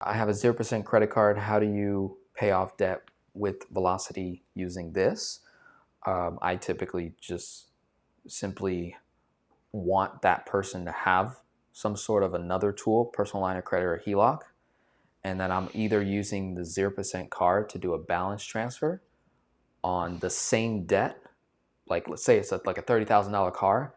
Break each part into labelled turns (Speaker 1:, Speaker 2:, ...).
Speaker 1: I have a 0% credit card. How do you pay off debt with Velocity using this? I typically just simply want that person to have some sort of another tool, personal line of credit or HELOC, and then I'm either using the 0% card to do a balance transfer on the same debt. Like, let's say it's like a $30,000 car,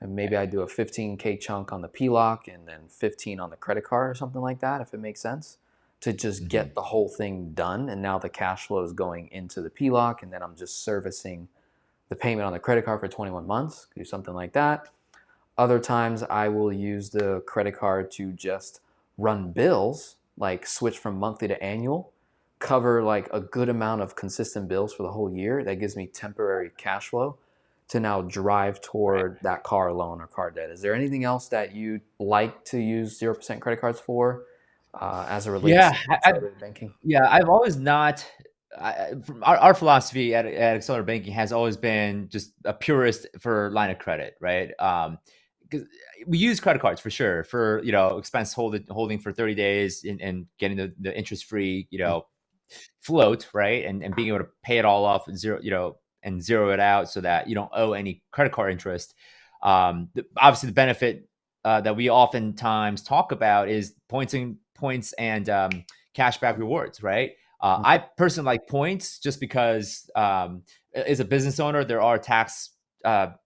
Speaker 1: and maybe I do a 15K chunk on the PLOC and then 15 on the credit card or something like that, if it makes sense, to just
Speaker 2: Hmm.
Speaker 1: get the whole thing done. And now the cash flow is going into the PLOC, and then I'm just servicing the payment on the credit card for 21 months, do something like that. Other times I will use the credit card to just run bills, like switch from monthly to annual, cover like a good amount of consistent bills for the whole year. That gives me temporary cash flow to now drive
Speaker 2: Right.
Speaker 1: toward that car loan or car debt. Is there anything else that you like to use 0% credit cards for as it relates
Speaker 2: Yeah,
Speaker 1: to accelerated banking?
Speaker 2: yeah, I've always not. From our philosophy at Accelerator Banking has always been just a purist for line of credit, right? Because we use credit cards for sure for expense holding for 30 days and getting the interest free float, right? And being able to pay it all off and zero it out so that you don't owe any credit card interest. Obviously, the benefit that we oftentimes talk about is points and cashback rewards, right? I personally like points just because, as a business owner, there are tax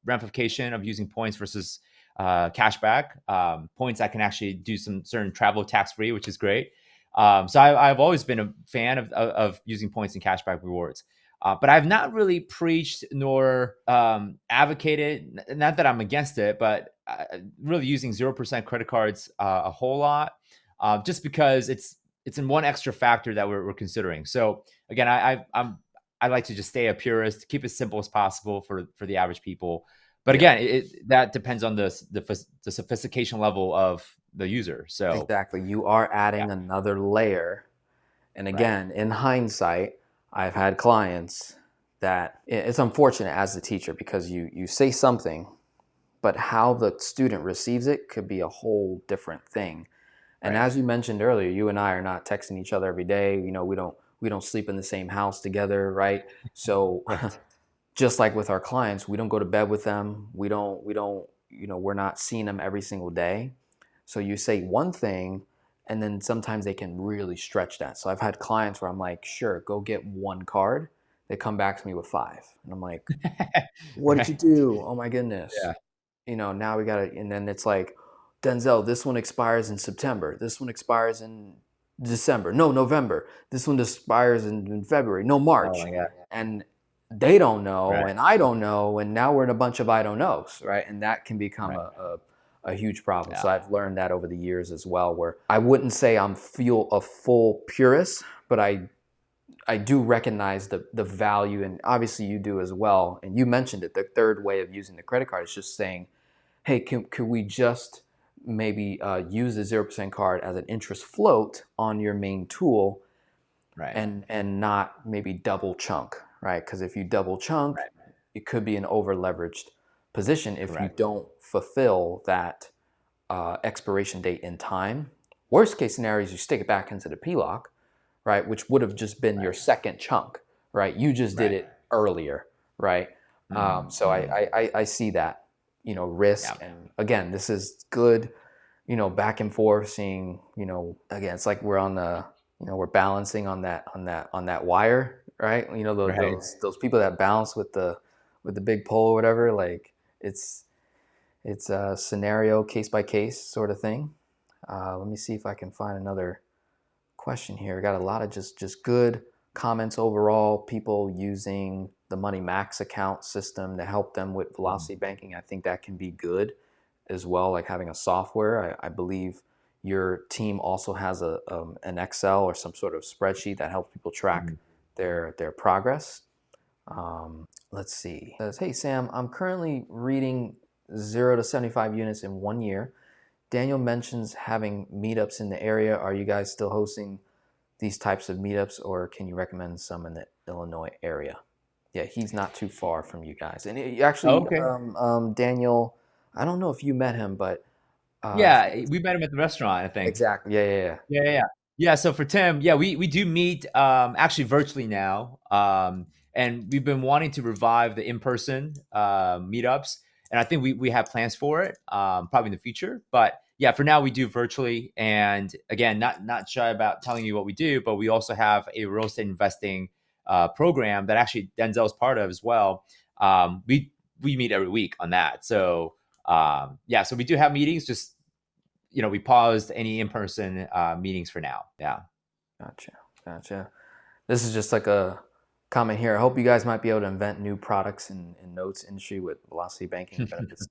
Speaker 2: ramification of using points versus cashback. Points I can actually do some certain travel tax free, which is great. So I've always been a fan of using points and cashback rewards. But I've not really preached nor advocated, not that I'm against it, but really using 0% credit cards a whole lot, just because it's in one extra factor that we're considering. So again, I like to just stay a purist, keep it simple as possible for the average people. But
Speaker 1: Yeah,
Speaker 2: again, that depends on the sophistication level of the user. So
Speaker 1: exactly. You are
Speaker 2: yeah,
Speaker 1: adding another layer. And
Speaker 2: right,
Speaker 1: again, in hindsight, I've had clients that it's unfortunate as the teacher because you say something, but how the student receives it could be a whole different thing. And
Speaker 2: right,
Speaker 1: as you mentioned earlier, you and I are not texting each other every day. We don't sleep in the same house together, right? So
Speaker 2: right,
Speaker 1: just like with our clients, we don't go to bed with them. We don't, we're not seeing them every single day. So you say one thing, and then sometimes they can really stretch that. So I've had clients where I'm like, sure, go get one card. They come back to me with five. And I'm like, what did you
Speaker 2: right.
Speaker 1: do? Oh my goodness.
Speaker 2: Yeah.
Speaker 1: Now we gotta, and then it's like, Denzel, this one expires in September. This one expires in December. No, November. This one expires in February. No,
Speaker 2: Oh
Speaker 1: March.
Speaker 2: my god.
Speaker 1: And they don't know,
Speaker 2: Right.
Speaker 1: and I don't know, and now we're in a bunch of I don't knows, right? And that can become
Speaker 2: Right.
Speaker 1: a huge problem.
Speaker 2: Yeah.
Speaker 1: So I've learned that over the years as well, where I wouldn't say I'm feel a full purist, but I do recognize the value, and obviously you do as well. And you mentioned it. The third way of using the credit card is just saying, hey, could we just maybe use the 0% card as an interest float on your main tool,
Speaker 2: Right.
Speaker 1: and not maybe double chunk, right? Because if you double chunk,
Speaker 2: Right.
Speaker 1: it could be an over leveraged position if you
Speaker 2: Correct.
Speaker 1: don't fulfill that expiration date in time. Worst case scenario is you stick it back into the PLOC, right? Which would have just been your
Speaker 2: Right.
Speaker 1: second chunk, right? You just did
Speaker 2: Right.
Speaker 1: it earlier, right?
Speaker 2: Mhm.
Speaker 1: So
Speaker 2: Mhm.
Speaker 1: I see that, risk.
Speaker 2: Yeah.
Speaker 1: And again, this is good, back and forth seeing, again, it's like we're balancing on that wire, right? Those
Speaker 2: Right.
Speaker 1: those those people that balance with the big pole or whatever, like it's it's a scenario case by case sort of thing. Let me see if I can find another question here. Got a lot of just good comments overall. People using the Money Max account system to help them with
Speaker 2: Mhm.
Speaker 1: velocity banking. I think that can be good as well, like having a software. I believe your team also has an Excel or some sort of spreadsheet that helps people track
Speaker 2: Mhm.
Speaker 1: their progress. Let's see. It says, hey Sam, I'm currently reading 0 to 75 units in 1 year. Daniel mentions having meetups in the area. Are you guys still hosting these types of meetups, or can you recommend some in the Illinois area? Yeah, he's not too far from you guys. And
Speaker 2: Oh,
Speaker 1: actually,
Speaker 2: okay.
Speaker 1: Daniel, I don't know if you met him, but he
Speaker 2: Yeah,
Speaker 1: was
Speaker 2: we met him at the restaurant, I think.
Speaker 1: exactly. Yeah, yeah, yeah.
Speaker 2: Yeah, yeah, yeah. Yeah, so for Tim, yeah, we do meet actually virtually now, and we've been wanting to revive the in person meetups, and I think we have plans for it, probably in the future. But yeah, for now we do virtually, and again, not shy about telling you what we do, but we also have a real estate investing program that actually Denzel's part of as well. We meet every week on that, so yeah, so we do have meetings, just we paused any in-person meetings for now. Yeah.
Speaker 1: Gotcha. Gotcha. This is just like a comment here. I hope you guys might be able to invent new products in notes industry with Velocity Banking. It benefits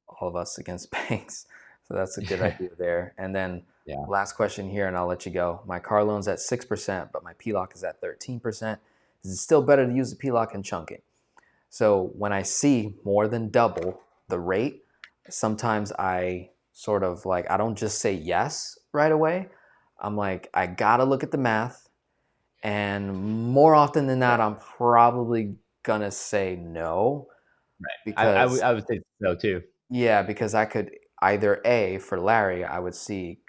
Speaker 1: all of us against banks. So that's a good idea there. And then
Speaker 2: Yeah.
Speaker 1: last question here, and I'll let you go. My car loan's at 6%, but my PLOC is at 13%. Is it still better to use the PLOC and chunk it? So when I see more than double the rate, sometimes I sort of like, I don't just say yes right away. I'm like, I gotta look at the math. And more often than not, I'm probably gonna say no
Speaker 2: Right.
Speaker 1: because,
Speaker 2: I would say so too.
Speaker 1: yeah, because I could either A, for Larry, I would see,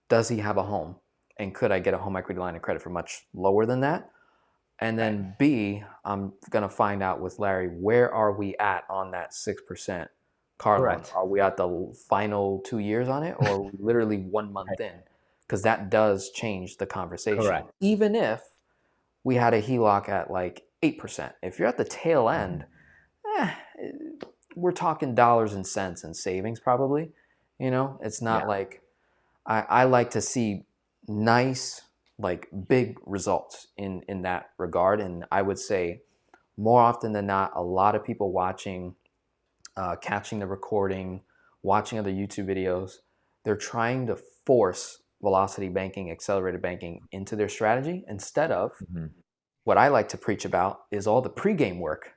Speaker 1: does he have a home? And could I get a home equity line of credit for much lower than that? And
Speaker 2: Right.
Speaker 1: then B, I'm gonna find out with Larry, where are we at on that 6% car loan?
Speaker 2: Correct.
Speaker 1: Are we at the final 2 years on it, or are we literally 1 month
Speaker 2: Right.
Speaker 1: in? Because that does change the conversation.
Speaker 2: Correct.
Speaker 1: Even if we had a HELOC at like 8%, if you're at the tail end, eh, we're talking dollars and cents and savings probably. It's not
Speaker 2: Yeah.
Speaker 1: like I like to see nice, like big results in that regard. And I would say more often than not, a lot of people watching, catching the recording, watching other YouTube videos, they're trying to force velocity banking, accelerated banking into their strategy instead of
Speaker 2: Mhm.
Speaker 1: what I like to preach about is all the pregame work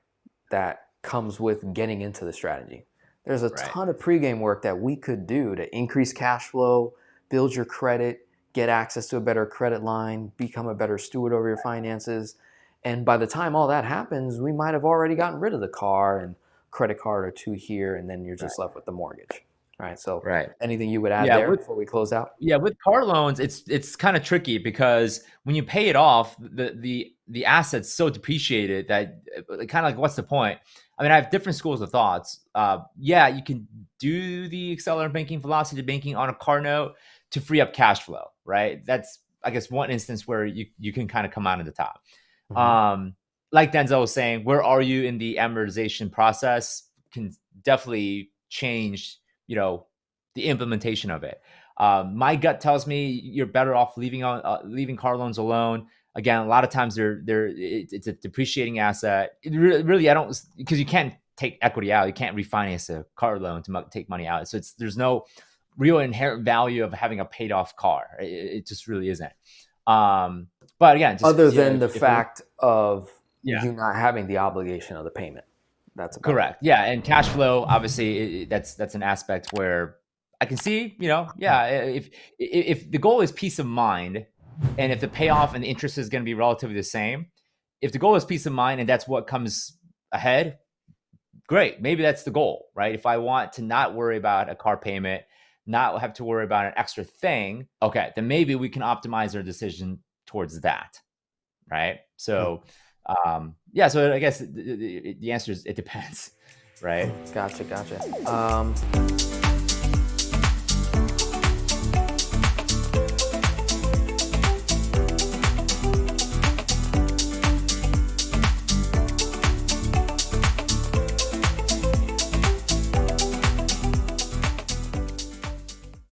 Speaker 1: that comes with getting into the strategy. There's a
Speaker 2: Right.
Speaker 1: ton of pregame work that we could do to increase cash flow, build your credit, get access to a better credit line, become a better steward over your finances. And by the time all that happens, we might have already gotten rid of the car and credit card or two here, and then you're just
Speaker 2: Right.
Speaker 1: left with the mortgage. All right. So
Speaker 2: Right.
Speaker 1: anything you would add
Speaker 2: Yeah.
Speaker 1: there
Speaker 2: With
Speaker 1: before we close out?
Speaker 2: Yeah, with car loans, it's kind of tricky because when you pay it off, the asset's so depreciated that kind of like, what's the point? I mean, I have different schools of thoughts. Yeah, you can do the accelerated banking, velocity banking on a car note to free up cash flow, right? That's, I guess, one instance where you can kind of come out of the top.
Speaker 1: Mm-hmm.
Speaker 2: Um, like Denzel was saying, where are you in the amortization process can definitely change, the implementation of it. My gut tells me you're better off leaving car loans alone. Again, a lot of times it's a depreciating asset. Really, I don't, because you can't take equity out. You can't refinance a car loan to take money out. So there's no real inherent value of having a paid off car. It just really isn't. But again, just
Speaker 1: Other than the
Speaker 2: if we're
Speaker 1: fact of
Speaker 2: yeah.
Speaker 1: you not having the obligation of the payment. That's about it.
Speaker 2: Correct. Yeah, and cash flow, obviously, that's an aspect where I can see, yeah, if the goal is peace of mind, and if the payoff and the interest is going to be relatively the same, if the goal is peace of mind and that's what comes ahead, great. Maybe that's the goal, right? If I want to not worry about a car payment, not have to worry about an extra thing, okay, then maybe we can optimize our decision towards that, right? So yeah, so I guess the answer is it depends, right?
Speaker 1: Gotcha.